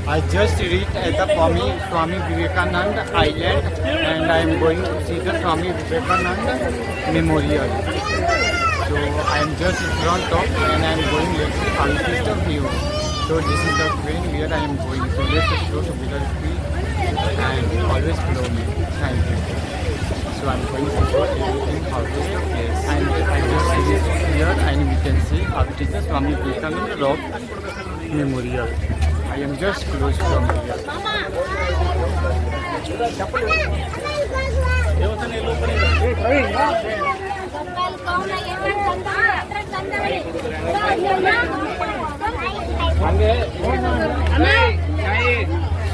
I just reached at the Swami Vivekananda Island and I am going to see the Swami Vivekananda Memorial. So I am just in front of and I am going, let's see how it is the view. So this is the train where I am going. So let's just go to Villa Speed and always follow me. Thank you. So I'm going to show everything how it is the place. And I just see it here and we can see how it is the Swami Vivekananda Rock Memorial. I am just close from here.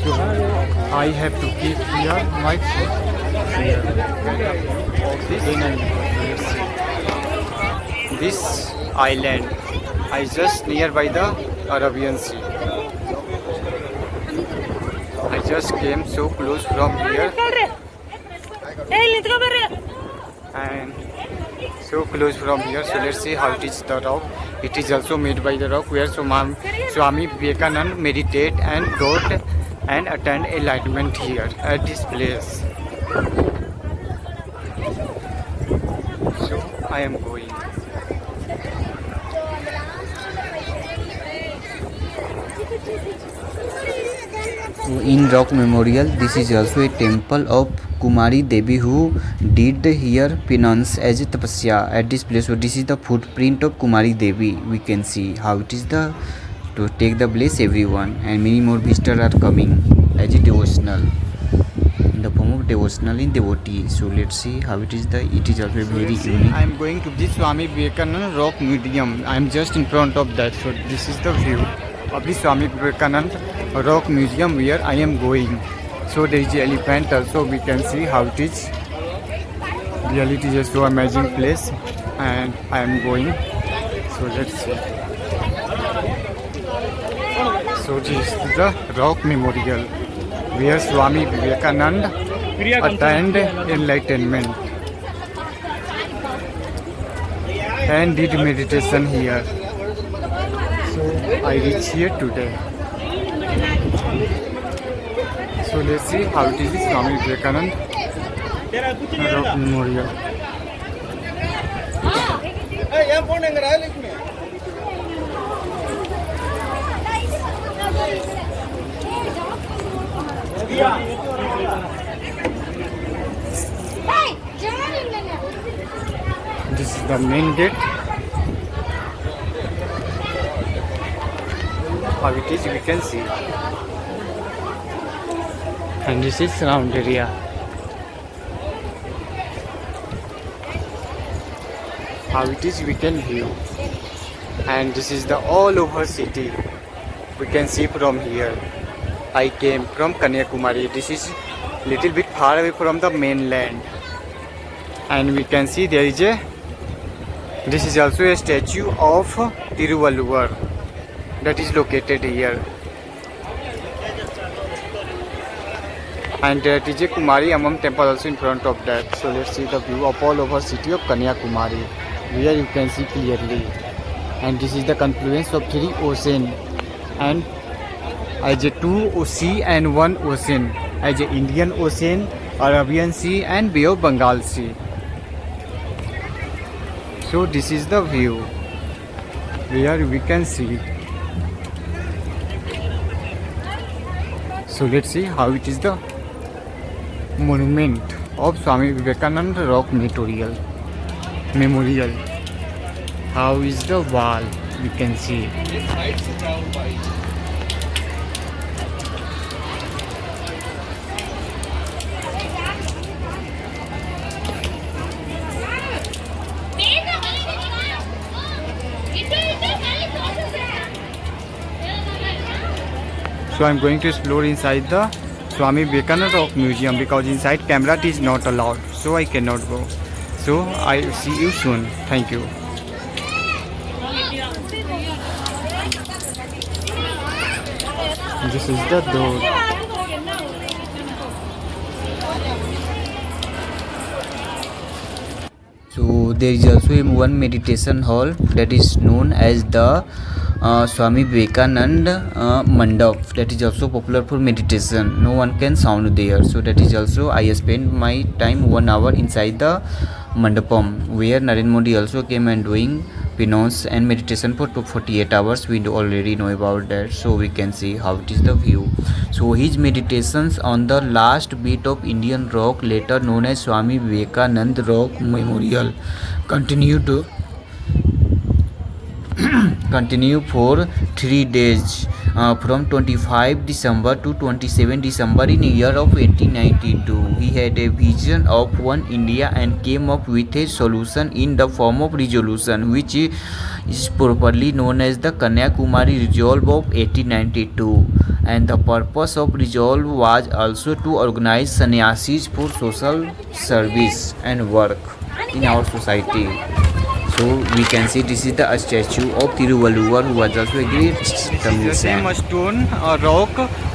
So I have to keep here my foot here. This island is just nearby the Arabian Sea. I just came so close from here and so close from here. So let's see how it is the rock. It is also made by the rock where Swami Vivekananda meditate and got and attend enlightenment here at this place. So I am going. In Rock Memorial, this is also a temple of Kumari Devi who did here penance as a tapasya at this place. So this is the footprint of Kumari Devi. We can see how it is the to take the place everyone, and many more visitors are coming as a devotional in the form of devotional in devotee. So let's see how it is the. It is also very unique. I am going to this Swami Vivekananda Rock Museum. I am just in front of that. So this is the view of the Swami Vivekananda Rock Museum where I am going. So there is an elephant also. We can see how it is. Really it is a so amazing place and I am going. So let's see. So this is the Rock Memorial where Swami Vivekananda attained enlightenment and did meditation here. So I reached here today. So let's see how it is Swami Vivekananda Rock Memorial. This is the main gate. How it is we can see. And this is surround area. How it is we can view. And this is the all over city. We can see from here. I came from Kanyakumari. This is little bit far away from the mainland. And we can see there is a. This is also a statue of Tiruvalluvar that is located here. And there is a Kumari Ammam temple also in front of that. So let's see the view of all over city of Kanyakumari where you can see clearly. And this is the confluence of three oceans and as a two sea and one ocean, as a Indian Ocean, Arabian Sea and Bay of Bengal Sea. So this is the view where we can see. So let's see how it is the monument of Swami Vivekananda Rock Memorial. How is the wall? We can see. So I'm going to explore inside the Swami Vivekananda Rock Museum because inside camera is not allowed. So I cannot go. So I'll see you soon. Thank you. This is the door. So there is also one meditation hall that is known as the Swami Vivekanand Mandap, that is also popular for meditation. No one can sound there, so that is also I spent my time 1 hour inside the mandapam, where Narendra Modi also came and doing penance and meditation for 48 hours. We already know about that, so we can see how it is the view. So his meditations on the last bit of Indian rock, later known as Swami Vivekanand Rock Memorial, continued continue for 3 days, from 25 December to 27 December in year of 1892. He had a vision of one India and came up with a solution in the form of resolution, which is properly known as the Kanyakumari Resolve of 1892. And the purpose of resolve was also to organize sannyasis for social service and work in our society. So we can see this is the statue of Tiruvalluvar, who was also a great Tamil The same saint. stone rock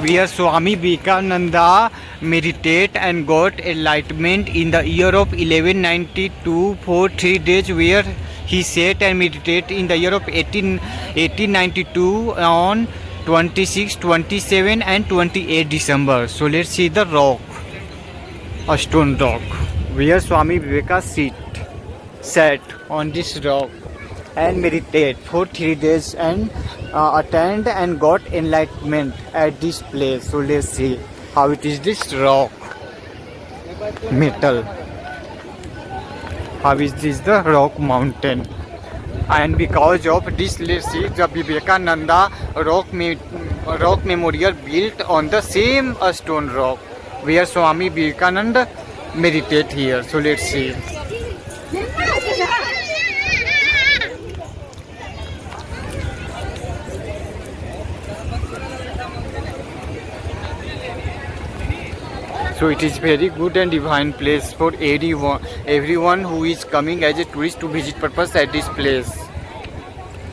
where Swami Vivekananda meditate and got enlightenment in the year of 1192 for 3 days, where he sat and meditate in the year of 1892 on 26, 27 and 28 December. So let's see the rock, a stone rock where Swami Vivekananda sat on this rock and meditate for 3 days and attend and got enlightenment at this place. So let's see how it is this rock metal, how is this the rock mountain. And because of this, let's see the Vivekananda rock memorial built on the same stone rock where Swami Vivekananda meditate here. So let's see. So it is very good and divine place for everyone who is coming as a tourist to visit purpose at this place,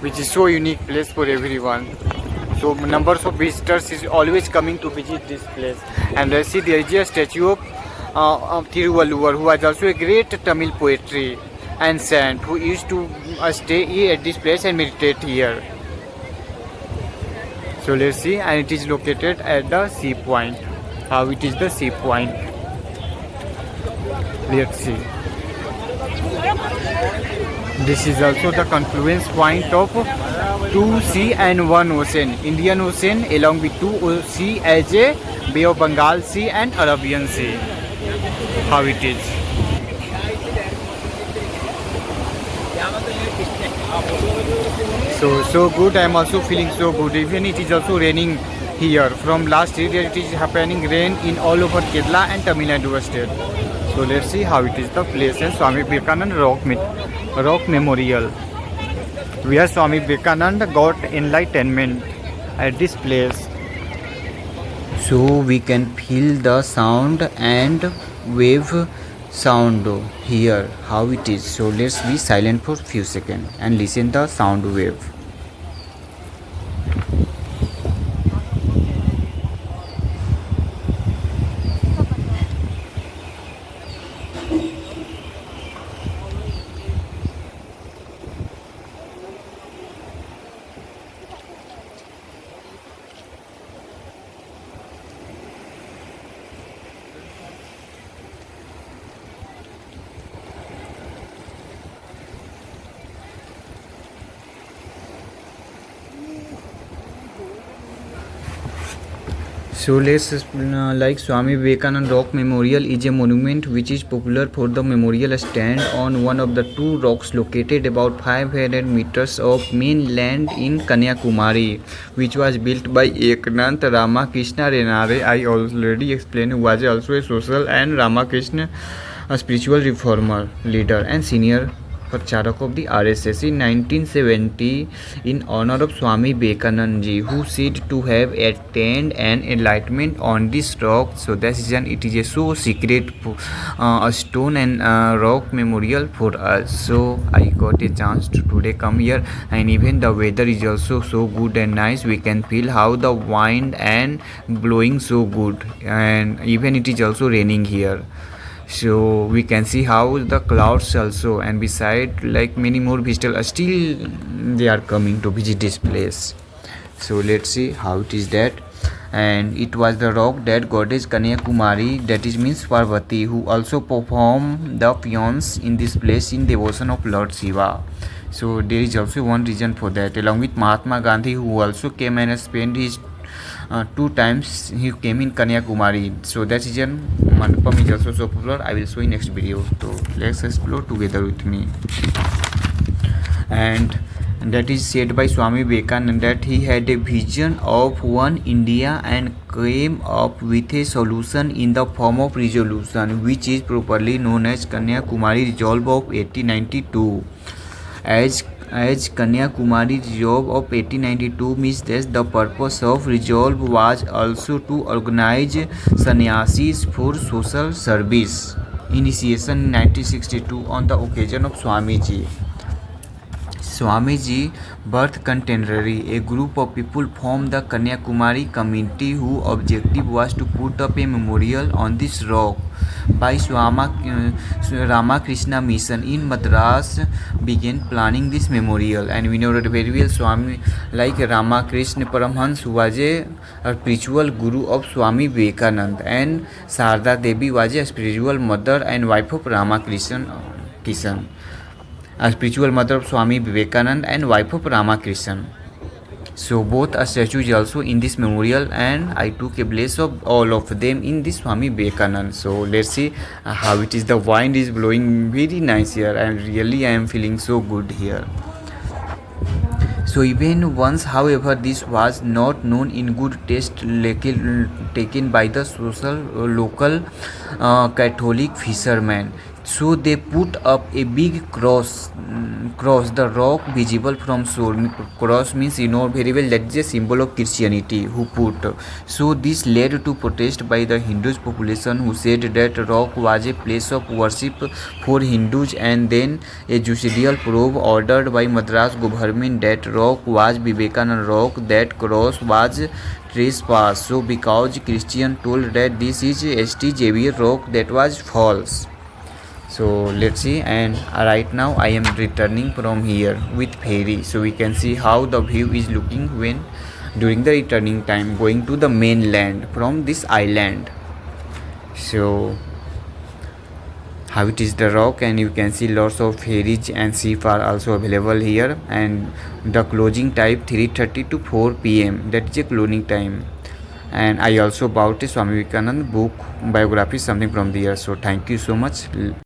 which is so unique place for everyone. So numbers of visitors is always coming to visit this place. And let's see, there is a statue of Tiruvalluvar, who was also a great Tamil poetry and saint who used to stay here at this place and meditate here. So let's see, and it is located at the sea point. How it is the sea point. Let's see. This is also the confluence point of two sea and one ocean. Indian Ocean along with two sea as a Bay of Bengal Sea and Arabian Sea. How it is. So good. I am also feeling so good. Even it is also raining here. From last 3 days it is happening rain in all over Kerala and Tamil Nadu state. So let's see how it is the place in Swami Vivekananda rock memorial, where Swami Vivekananda got enlightenment at this place. So we can feel the sound and wave sound here, how it is. So let's be silent for few seconds and listen the sound wave. So let's like Swami Vivekananda Rock Memorial is a monument which is popular for the memorial stand on one of the two rocks located about 500 meters of mainland in Kanyakumari, which was built by Eknath Ramakrishna Renare. I already explained, who was also a social and Ramakrishna, a spiritual reformer, leader and senior Pracharak of the RSS in 1970 in honor of Swami Vivekananda ji, who said to have attained an enlightenment on this rock. So that is it is a so secret stone and rock memorial for us. So I got a chance to today come here, and even the weather is also so good and nice. We can feel how the wind and blowing so good, and even it is also raining here. So we can see how the clouds also, and beside like many more visitors are still they are coming to visit this place. So let's see how it is that. And it was the rock that goddess Kanyakumari, that is means Parvati, who also performed the penance in this place in devotion of Lord Shiva. So there is also one reason for that, along with Mahatma Gandhi, who also came and spent his 2 times he came in Kanyakumari. So that reason Mandapam is also so popular. I will show in next video. So let's explore together with me. And that is said by Swami Vivekananda that he had a vision of one India and came up with a solution in the form of resolution, which is properly known as Kanyakumari Resolve of 1892. As Kanyakumari Resolve of 1892 means that the purpose of resolve was also to organize sannyasis for social service. Initiation in 1962 on the occasion of Swamiji. Swamiji birth contemporary, a group of people formed the Kanyakumari community whose objective was to put up a memorial on this rock. By Ramakrishna Mission in Madras began planning this memorial, and we know that very well Swami like Ramakrishna Paramhans was a spiritual guru of Swami Vivekananda, and Sarda Devi was a spiritual mother and wife of Ramakrishna Kishan, a spiritual mother of Swami Vivekananda and wife of Ramakrishna. So both are statues also in this memorial, and I took a place of all of them in this Swami Vivekananda. So let's see how it is. The wind is blowing very nice here, and really I am feeling so good here. So even once, however, this was not known in good taste taken by the local Catholic fishermen. So they put up a big cross, the rock visible from shore. Cross means you know very well that is a symbol of Christianity who put. So this led to protest by the Hindus population, who said that rock was a place of worship for Hindus, and then a judicial probe ordered by Madras government that rock was Vivekananda rock, that cross was trespass. So because Christian told that this is St. Xavier rock, that was false. So let's see, and right now I am returning from here with ferry, so we can see how the view is looking when during the returning time going to the mainland from this island. So how it is the rock, and you can see lots of ferries and ship are also available here, and the closing time 3:30 to 4 p.m. that is a closing time. And I also bought a Swami Vivekananda book biography, something from there. So thank you so much.